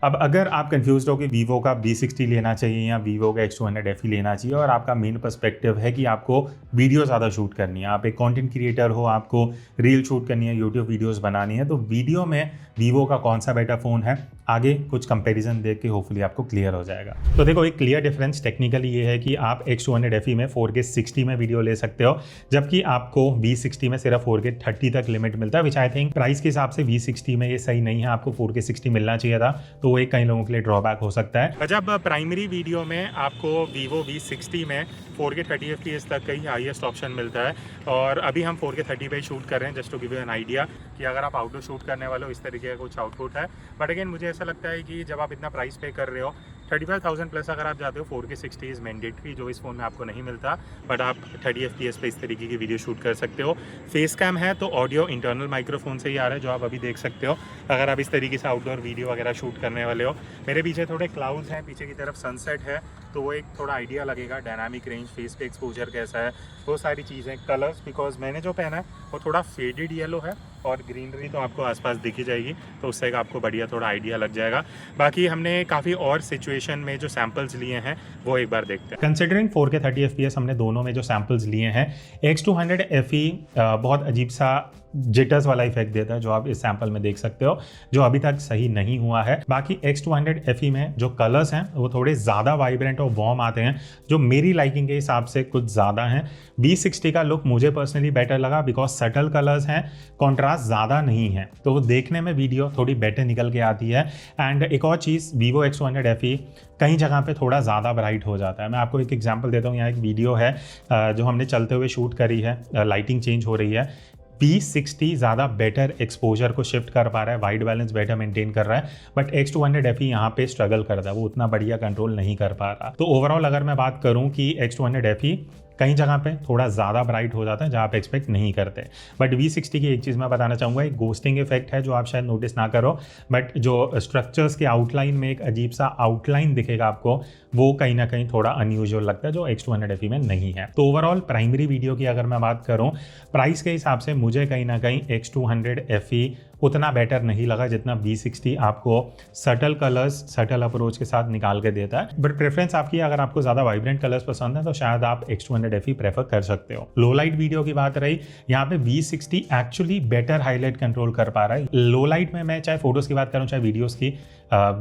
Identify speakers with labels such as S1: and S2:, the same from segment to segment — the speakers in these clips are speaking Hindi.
S1: अब अगर आप कंफ्यूज हो कि वीवो का V60 लेना चाहिए या वीवो का X200 FE लेना चाहिए और आपका मेन पर्सपेक्टिव है कि आपको वीडियो ज़्यादा शूट करनी है, आप एक कंटेंट क्रिएटर हो, आपको रील शूट करनी है, यूट्यूब वीडियोस बनानी है, तो वीडियो में वीवो का कौन सा बेटर फ़ोन है, आगे कुछ कंपैरिजन देख के होपफुली आपको क्लियर हो जाएगा। तो देखो, एक क्लियर डिफरेंस टेक्निकली ये है कि आप X200 FE में 4K 60 में वीडियो ले सकते हो, जबकि आपको V60 में सिर्फ 4K 30 तक लिमिट मिलता है, विच आई थिंक प्राइस के हिसाब से V60 में ये सही नहीं है। आपको 4K 60 मिलना चाहिए था, तो वो एक कई लोगों के लिए ड्रॉबैक हो सकता है। जब प्राइमरी वीडियो में आपको वीवो V60 में 4K 30 FPS तक का ही हाईएस्ट ऑप्शन मिलता है, और अभी हम 4K 30 पे शूट कर रहे हैं, just to give you an idea कि अगर आप आउटडोर शूट करने वाले हो इस तरीके का कुछ आउटपुट है। बट अगेन मुझे ऐसा लगता है कि जब आप इतना प्राइस पे कर रहे हो, 35,000 प्लस अगर आप जाते हो, 4K 60 इज़ मैंडेटरी, जो इस फ़ोन में आपको नहीं मिलता, बट आप 30 FPS पे इस तरीके की वीडियो शूट कर सकते हो। फेस कैम है तो ऑडियो इंटरनल माइक्रोफोन से ही आ रहा है, जो आप अभी देख सकते हो। अगर आप इस तरीके से आउटडोर वीडियो वगैरह शूट करने वाले हो, मेरे पीछे थोड़े क्लाउड्स हैं, पीछे की तरफ सनसेट है, तो वो एक थोड़ा आइडिया लगेगा। डायनामिक रेंज, फेस पे एक्सपोजर कैसा है, वो सारी चीज़ें। कलर्स, बिकॉज मैंने जो पहना है वो थोड़ा फेडेड येलो है, और ग्रीनरी तो आपको आसपास दिखी जाएगी, तो उससे आपको बढ़िया थोड़ा आइडिया लग जाएगा। बाकी हमने काफ़ी और सिचुएशन में जो सैम्पल्स लिए हैं वो एक बार देखते हैं। कंसिडरिंग 4K 30 FPS हमने दोनों में जो सैम्पल्स लिए हैं, X200 FE बहुत अजीब सा जिटर्स वाला इफेक्ट देता है, जो आप इस सैंपल में देख सकते हो, जो अभी तक सही नहीं हुआ है। बाकी X200 FE में जो कलर्स हैं वो थोड़े ज़्यादा वाइब्रेंट और वार्म आते हैं, जो मेरी लाइकिंग के हिसाब से कुछ ज़्यादा हैं। V60 का लुक मुझे पर्सनली बेटर लगा, बिकॉज सटल कलर्स हैं, कॉन्ट्रास्ट ज़्यादा नहीं है, तो वो देखने में वीडियो थोड़ी बेटर निकल के आती है। एंड एक और चीज़, Vivo X200 FE कई जगह पे थोड़ा ज़्यादा ब्राइट हो जाता है। मैं आपको एक एग्जांपल देता हूँ। यहाँ एक वीडियो है जो हमने चलते हुए शूट करी है, लाइटिंग चेंज हो रही है। V60 ज़्यादा बेटर एक्सपोजर को शिफ्ट कर पा रहा है, वाइट बैलेंस बेटर मेंटेन कर रहा है, बट X200 FE यहाँ पे स्ट्रगल करता है, वो उतना बढ़िया कंट्रोल नहीं कर पा रहा। तो ओवरऑल अगर मैं बात करूँ कि X200 FE कई जगह पे थोड़ा ज़्यादा ब्राइट हो जाता है, जहाँ आप एक्सपेक्ट नहीं करते। बट V60 की एक चीज़ मैं बताना चाहूँगा, एक गोस्टिंग इफेक्ट है जो आप शायद नोटिस ना करो, बट जो स्ट्रक्चर्स के आउटलाइन में एक अजीब सा आउटलाइन दिखेगा आपको, वो कहीं ना कहीं थोड़ा अनयूजुअल लगता है, जो X200 FE में नहीं है। तो ओवरऑल प्राइमरी वीडियो की अगर मैं बात करूँ, प्राइस के हिसाब से मुझे कहीं ना कहीं X200 FE उतना बेटर नहीं लगा जितना V60 आपको सटल कलर्स, सटल अप्रोच के साथ निकाल के देता है। बट प्रेफरेंस आपकी, अगर आपको ज़्यादा वाइब्रेंट कलर्स पसंद है तो शायद आप X200 FE प्रेफर कर सकते हो। लो लाइट वीडियो की बात रही, यहाँ पे V60 actually better highlight control कर पा रहा है। लो लाइट में मैं चाहे फोटोज़ की बात करूँ चाहे वीडियोज़ की,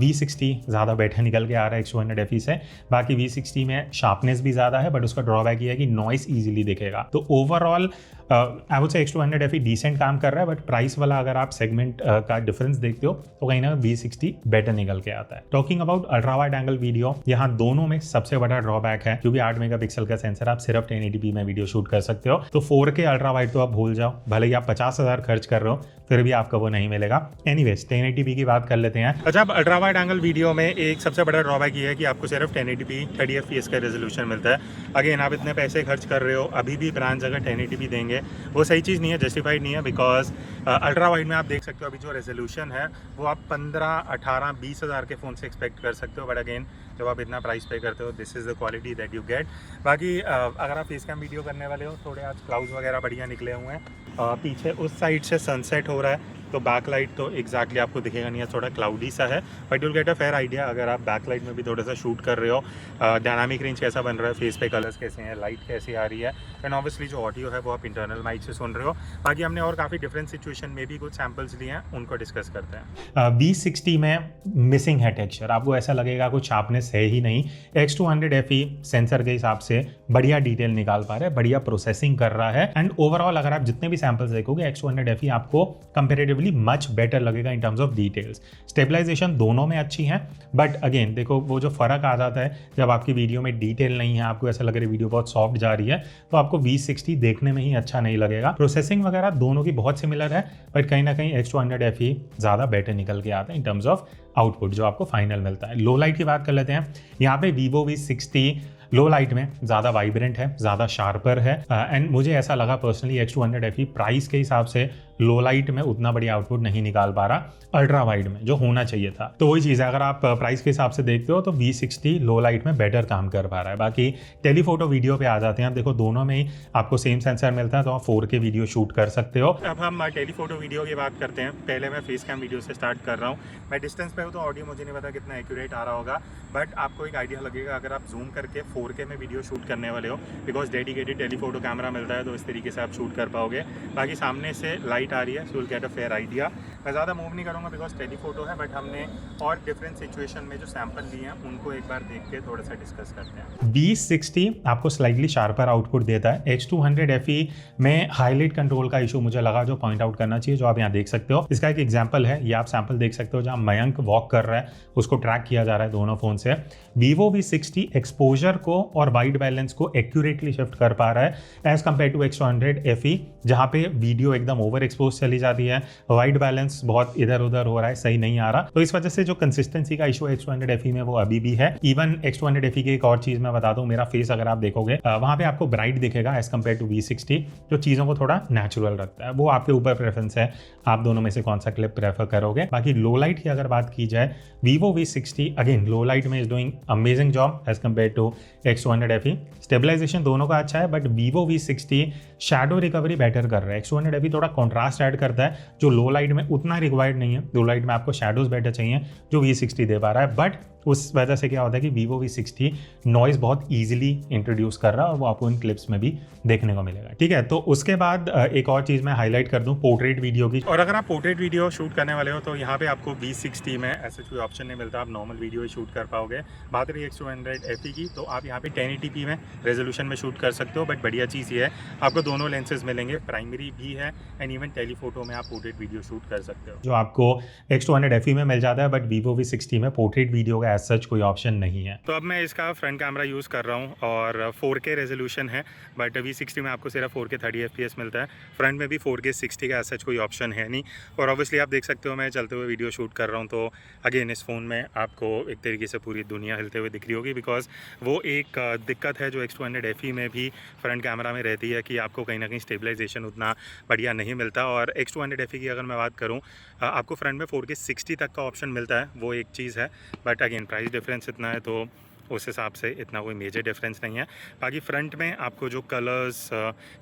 S1: V60 ज़्यादा बेटर निकल के आ रहा है X200 FE से। बाकी V60 में शार्पनेस भी ज़्यादा है, बट उसका ड्रॉबैक ये है कि नॉइस ईजिली दिखेगा। तो overall I would say X200 FE decent काम कर रहा है, बट प्राइस वाला अगर आप सेगमेंट का डिफरेंस देखते हो तो कहीं ना V60 बेटर निकल के आता है। Talking about ultra wide angle video, यहाँ दोनों में सबसे बड़ा ड्रॉबैक है, क्योंकि 8 मेगापिक्सल का सेंसर, आप सिर्फ 1080p में वीडियो शूट कर सकते हो। तो 4K अल्ट्रा वाइड तो आप भूल जाओ, भले ही आप 50,000 खर्च कर रहे हो, फिर भी आपको वो नहीं मिलेगा। एनीवेज 1080p की बात कर लेते हैं। अच्छा, अब अल्ट्रा वाइड एंगल वीडियो में एक सबसे बड़ा ड्रॉबैक ये है कि आपको सिर्फ 1080p 30 FPS का रेजोल्यूशन मिलता है। अगेन आप इतने पैसे खर्च कर रहे हो, अभी भी ब्रांड्स अगर 1080p देंगे, वो सही चीज़ नहीं है, जस्टिफाइड नहीं है, बिकॉज अल्ट्रा वाइड में आप देख सकते हो अभी जो रेजोल्यूशन है वो आप 15, 18, 20,000 के फ़ोन से एक्सपेक्ट कर सकते हो। बट अगेन जब आप इतना प्राइस पे करते हो, this is the quality that you get. बाकी अगर आप फेस कैम वीडियो करने वाले हो, थोड़े आज क्लाउड्स वगैरह बढ़िया निकले हुए हैं, पीछे उस साइड से सनसेट हो रहा है, तो बैकलाइट तो एग्जैक्टली आपको दिखेगा नहीं है, थोड़ा क्लाउडी सा है, but you'll get a fair idea अगर आप बैकलाइट में भी थोड़ा सा शूट कर रहे हो। डायनामिक रेंज कैसा बन रहा है, फेस पे कलर्स कैसे हैं, लाइट कैसी आ रही है, एंड ऑब्वियसली जो ऑडियो है वो आप इंटरनल माइक से सुन रहे हो। बाकी हमने और काफ़ी डिफरेंट सिचुएशन में भी कुछ सैम्पल्स लिए हैं, उनको डिस्कस करते हैं। V60 में मिसिंग है टेक्सचर, आपको ऐसा लगेगा कुछ शार्पनेस है ही नहीं। X200 FE सेंसर के हिसाब से बढ़िया डिटेल निकाल पा रहा है, बढ़िया प्रोसेसिंग कर रहा है, एंड ओवरऑल अगर आप जितने भी सैम्पल्स देखोगे X200 FE आपको कंपेरेटिवली मच बेटर लगेगा in terms of details. Stabilization दोनों में अच्छी है, बट अगेन देखो वो जो फर्क आ जाता है जब आपकी वीडियो में डिटेल नहीं है, आपको ऐसा लग रहा है वीडियो बहुत सॉफ्ट जा रही है, तो आपको V60 देखने में ही अच्छा नहीं लगेगा। प्रोसेसिंग वगैरह दोनों की बहुत सिमिलर है, बट कहीं ना कहीं X200 FE ज़्यादा बेटर निकल के आता है इन टर्म्स ऑफ आउटपुट जो आपको फाइनल मिलता है। लो लाइट की बात कर लेते हैं। यहाँ पे Vivo V60 लो लाइट में ज़्यादा वाइब्रेंट है, ज़्यादा शार्पर है, एंड मुझे ऐसा लगा पर्सनली X200 FE प्राइस के हिसाब से लो लाइट में उतना बढ़िया आउटपुट नहीं निकाल पा रहा अल्ट्रा वाइड में जो होना चाहिए था। तो वही चीज़ है, अगर आप प्राइस के हिसाब से देखते हो तो V60 लो लाइट में बेटर काम कर पा रहा है। बाकी टेलीफोटो वीडियो पे आ जाते हैं, आप देखो दोनों में ही आपको सेम सेंसर मिलता है, तो आप 4K वीडियो शूट कर सकते हो। अब हम टेलीफोटो वीडियो की बात करते हैं। पहले मैं फेस कैम वीडियो से स्टार्ट कर रहा हूँ। मैं डिस्टेंस पे हूँ तो ऑडियो मुझे नहीं पता कितना एक्यूरेट आ रहा होगा, बट आपको एक आइडिया लगेगा अगर आप जूम करके 4K में वीडियो शूट करने वाले हो, बिकॉज डेडिकेटेड टेलीफोटो कैमरा मिलता है, तो इस तरीके से आप शूट कर पाओगे। बाकी सामने से लाइट आ रही है, so will get a fair idea. मैं ज़्यादा मूव नहीं करूँगा बिकॉज टेलीफोटो है, बट हमने और डिफरेंट सिचुएशन में जो सैंपल लिए हैं उनको एक बार देख के थोड़ा सा डिस्कस करते हैं। V60 आपको स्लाइटली शार्पर आउटपुट देता है। X200 FE में हाईलाइट कंट्रोल का इशू मुझे लगा जो पॉइंट आउट करना चाहिए, जो आप यहाँ देख सकते हो। इसका एक एग्जांपल है, ये आप सैंपल देख सकते हो जहाँ मयंक वॉक कर रहा है, उसको ट्रैक किया जा रहा है दोनों फोन से। Vivo V60 एक्सपोजर को और वाइट बैलेंस को एक्यूरेटली शिफ्ट कर पा रहा है as compare to X200 FE, जहाँ पे वीडियो एकदम ओवर एक्सपोज चली जाती है, वाइट बैलेंस बहुत इधर उधर हो रहा है, सही नहीं आ रहा। तो इस वजह से जो कंसिस्टेंसी का इशू X200 FE में वो अभी भी है। इवन X200 FE की एक और चीज मैं बता दूं, मेरा फेस अगर आप देखोगे वहां पे आपको ब्राइट दिखेगा एज कम्पेयर टू V60, जो चीजों को थोड़ा नेचुरल रखता है। वो आपके ऊपर प्रेफरेंस है, आप दोनों में से कौन सा क्लिप प्रेफर करोगे। बाकी लो लाइट की अगर बात की जाए, Vivo V60 again low light में is doing amazing job as compare to X200 FE। Stabilization दोनों का अच्छा है, but Vivo V60 shadow recovery better कर रहा है। X200 FE थोड़ा कॉन्ट्रास्ट ऐड करता है, जो लो लाइट में उतना रिक्वायर्ड नहीं है। लो लाइट में आपको शैडोज बेटर चाहिए, जो V60 दे पा रहा है। बट उस वजह से क्या होता है कि Vivo V60 नॉइज बहुत ईजिली इंट्रोड्यूस कर रहा है, और वो आपको इन क्लिप्स में भी देखने को मिलेगा। ठीक है, तो उसके बाद एक और चीज़ मैं हाईलाइट कर दूं, पोर्ट्रेट वीडियो की। और अगर आप पोर्ट्रेट वीडियो शूट करने वाले हो तो यहाँ पे आपको V60 में ऐसे कोई ऑप्शन नहीं मिलता, आप नॉर्मल वीडियो ही शूट कर पाओगे। बात रही X200 FE की, तो आप यहाँ पे 1080p में रेजोल्यूशन में शूट कर सकते हो। बट बढ़िया चीज़ ये है, आपको दोनों लेंसेज मिलेंगे, प्राइमरी भी है एंड इवन टेलीफोटो में आप पोर्ट्रेट वीडियो शूट कर सकते हो, जो आपको X200 FE में मिल जाता है। बट Vivo V60 में पोर्ट्रेट वीडियो का एज सच कोई ऑप्शन नहीं है। तो अब मैं इसका फ्रंट कैमरा यूज़ कर रहा हूँ और 4K रेजोल्यूशन है, बट V60 में आपको सिर्फ 4K 30 FPS मिलता है। फ्रंट में भी 4K 60 का ऐसा कोई ऑप्शन है नहीं। और ऑब्वियसली आप देख सकते हो मैं चलते हुए वीडियो शूट कर रहा हूँ, तो अगेन इस फ़ोन में आपको एक तरीके से पूरी दुनिया हिलते हुए दिख रही होगी, बिकॉज वो एक दिक्कत है जो X200 FE में भी फ्रंट कैमरा में रहती है कि आपको कहीं ना कहीं स्टेबलाइजेशन उतना बढ़िया नहीं मिलता। और X200 FE की अगर मैं बात करूँ, आपको फ्रंट में 4K 60 तक का ऑप्शन मिलता है, वो एक चीज़ है। बट अगेन प्राइस डिफरेंस इतना है, तो उस हिसाब से इतना कोई मेजर डिफरेंस नहीं है। बाकी फ्रंट में आपको जो कलर्स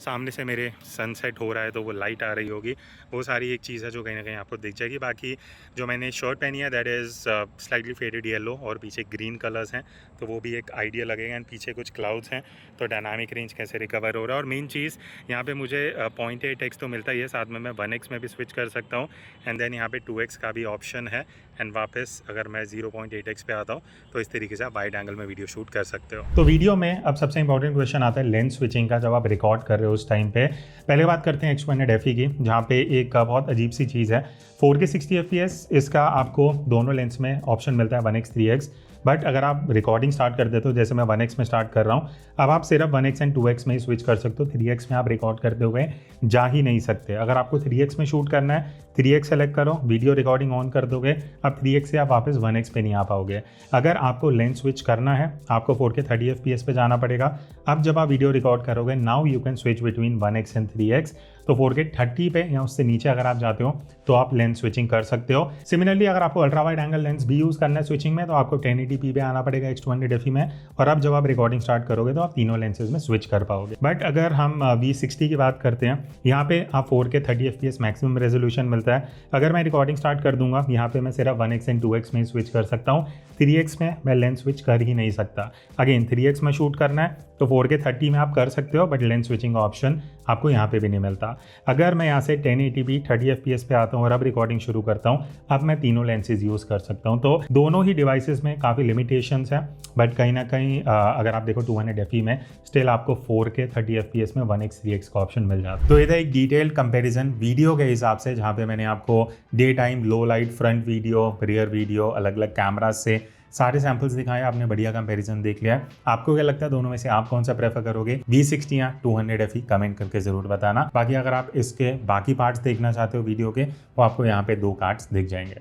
S1: सामने से मेरे सनसेट हो रहा है तो वो लाइट आ रही होगी, वो सारी एक चीज़ है जो कहीं ना कहीं आपको दिख जाएगी। बाकी जो मैंने शर्ट पहनी है that is slightly faded yellow, और पीछे ग्रीन कलर्स हैं, तो वो भी एक आइडिया लगेगा। एंड पीछे कुछ क्लाउड्स हैं, तो डायनामिक रेंज कैसे रिकवर हो रहा है। और मेन चीज़ यहाँ पे मुझे 0.8x तो मिलता ही है, साथ में मैं 1x में भी स्विच कर सकता हूँ। एंड देन यहाँ पे 2x का भी ऑप्शन है। एंड वापस अगर मैं 0.8x पे आता हूँ तो इस तरीके से आप वाइड एंगल में वीडियो शूट कर सकते हो। तो वीडियो में अब सबसे इंपॉर्टेंट क्वेश्चन आता है लेंस स्विचिंग का, जब आप रिकॉर्ड कर रहे हो उस टाइम पे। पहले बात करते हैं X200 FE की, जहाँ पे एक बहुत अजीब सी चीज़ है। 4K 60 FPS इसका आपको दोनों लेंस में ऑप्शन मिलता है 1x 3x। बट अगर आप रिकॉर्डिंग स्टार्ट कर देते हो, जैसे मैं 1x में स्टार्ट कर रहा हूँ, अब आप सिर्फ 1x एंड 2x में ही स्विच कर सकते हो। 3x में आप रिकॉर्ड करते हुए जा ही नहीं सकते। अगर आपको 3x में शूट करना है, 3x सेलेक्ट करो, वीडियो रिकॉर्डिंग ऑन कर दोगे, अब 3x से आप वापस 1x पे नहीं आ पाओगे। अगर आपको लेंस स्विच करना है, आपको 4K 30 FPS पे जाना पड़ेगा। अब जब आप वीडियो रिकॉर्ड करोगे, now you can switch between 1x and 3x। तो 4K 30 पे या उससे नीचे अगर आप जाते हो तो आप लेंस स्विचिंग कर सकते हो। सिमिलरली अगर आपको अल्ट्रा वाइड एंगल लेंस भी यूज़ करना है स्विचिंग में, तो आपको 1080p पे आना पड़ेगा X200 FE में। और अब जब आप रिकॉर्डिंग स्टार्ट करोगे तो आप तीनों लेंसेज में स्विच कर पाओगे। बट अगर हम V60 की बात करते हैं, यहाँ पे आप 4K 30 FPS मैक्सिमम रेजोल्यूशन मिलता है। अगर मैं रिकॉर्डिंग स्टार्ट कर दूंगा, यहाँ पे मैं सिर्फ 1x एंड 2x में स्विच कर सकता हूँ। 3x में मैं लेंस स्विच कर ही नहीं सकता। अगेन 3x में शूट करना है तो 4K 30 में आप कर सकते हो, बट लेंस स्विचिंग का ऑप्शन आपको यहाँ पे भी नहीं मिलता। अगर मैं यहाँ से 1080p 30 FPS पे आता हूँ और अब रिकॉर्डिंग शुरू करता हूँ, अब मैं तीनों लेंसेज यूज़ कर सकता हूँ। तो दोनों ही डिवाइसेस में काफ़ी लिमिटेशंस हैं, बट कहीं ना कहीं अगर आप देखो 200 FE में स्टिल आपको 4K 30 FPS में 1x 3x का ऑप्शन मिल जाता है। तो ये था एक डिटेल्ड कंपेरिजन वीडियो के हिसाब से, जहाँ पे मैंने आपको डे टाइम, लो light, front video, rear video, अलग अलग कैमराज से सारे सैंपल्स दिखाए। आपने बढ़िया कंपैरिजन देख लिया है। आपको क्या लगता है दोनों में से आप कौन सा प्रेफर करोगे, V60 या 200 FE? कमेंट करके जरूर बताना। बाकी अगर आप इसके बाकी पार्ट्स देखना चाहते हो वीडियो के, तो आपको यहाँ पे 2 कार्ड्स दिख जाएंगे।